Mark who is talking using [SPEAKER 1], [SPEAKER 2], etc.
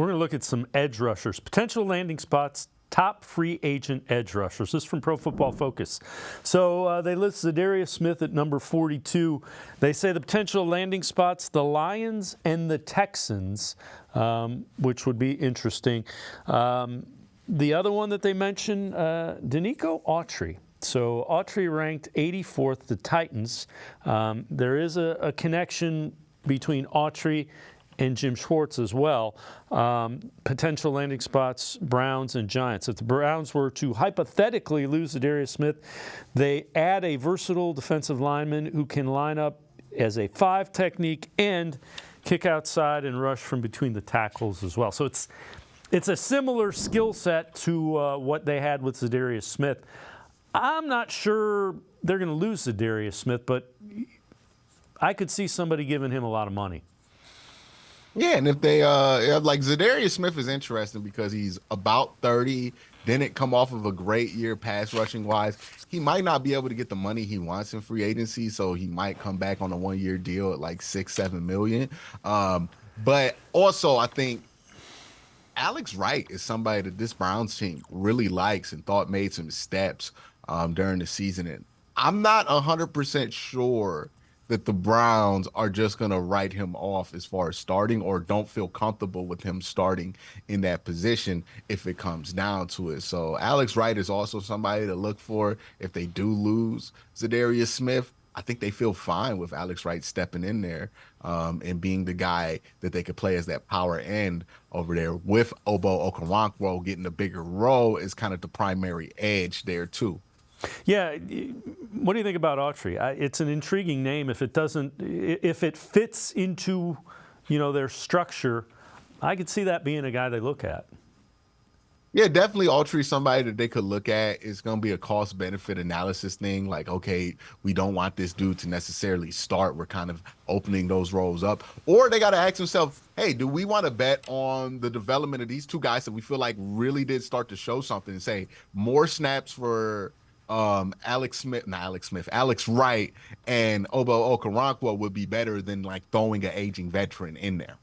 [SPEAKER 1] We're going to look at some edge rushers, potential landing spots, top free agent edge rushers. This is from Pro Football Focus. So they list Za'Darius Smith at number 42. They say the potential landing spots, the Lions and the Texans, which would be interesting. The other one that they mentioned, Denico Autry. So Autry ranked 84th, the Titans. There is a connection between Autry and Jim Schwartz as well. Potential landing spots, Browns and Giants. If the Browns were to hypothetically lose Za'Darius Smith, they add a versatile defensive lineman who can line up as a 5 technique and kick outside and rush from between the tackles as well. So it's a similar skill set to what they had with Za'Darius Smith. I'm not sure they're going to lose Za'Darius Smith, but I could see somebody giving him a lot of money.
[SPEAKER 2] Yeah, and if they like Za'Darius Smith is interesting because he's about 30, didn't come off of a great year pass rushing wise. He might not be able to get the money he wants in free agency, so he might come back on a 1-year deal at like $6-7 million. But also I think Alex Wright is somebody that this Browns team really likes and thought made some steps during the season. And I'm not 100% sure that the Browns are just going to write him off as far as starting, or don't feel comfortable with him starting in that position if it comes down to it. So Alex Wright is also somebody to look for if they do lose Za'Darius Smith. I think they feel fine with Alex Wright stepping in there and being the guy that they could play as that power end over there, with Obo Okoronkwo getting a bigger role as kind of the primary edge there too.
[SPEAKER 1] Yeah, what do you think about Autry? It's an intriguing name. If it fits into, their structure, I could see that being a guy they look at.
[SPEAKER 2] Yeah, definitely Autry, somebody that they could look at. It's going to be a cost-benefit analysis thing. Like, okay, we don't want this dude to necessarily start. We're kind of opening those roles up. Or they got to ask themselves, hey, do we want to bet on the development of these two guys that we feel like really did start to show something, and say more snaps for Alex Wright and Obo Okoronkwo would be better than like throwing an aging veteran in there?